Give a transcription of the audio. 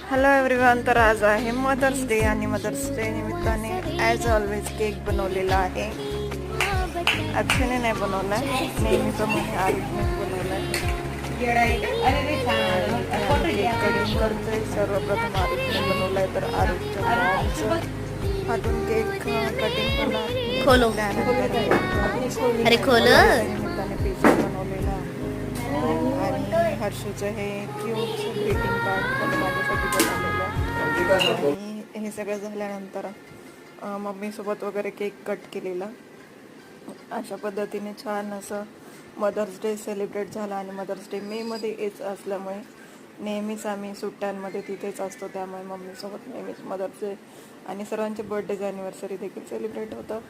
Hello everyone. तर आज आहे मदर्स डे आणि मदर्स डे निमित्ताने ॲज ऑलवेज केक बनवलेला आहे. अक्षयने नाही बनवला, नेहमीप्रमाणे आरुषनेच बनवला आहे. केक कटिंग करतोय. सर्वप्रथम आरुषने बनवला आहे, तर आरुषच्या हातून केक कटिंग होणार. खोलो. अरे खोलो. निमित्ताने पिझ्झा बनवलेला आणि हर्षूचं हे क्यूटचं ग्रीटिंग कार्ड पण माझ्यासाठी बनवलेलं. आणि हे सगळं झाल्यानंतर मम्मीसोबत वगैरे केक कट केलेला. अशा पद्धतीने छान असं मदर्स डे सेलिब्रेट झाला. आणि मदर्स डे मेमध्ये येत असल्यामुळे नेहमीच आम्ही सुट्ट्यांमध्ये तिथेच असतो, त्यामुळे मम्मीसोबत नेहमीच मदर्स डे आणि सर्वांचे बर्थडेज ॲनिव्हर्सरी देखील सेलिब्रेट होतात.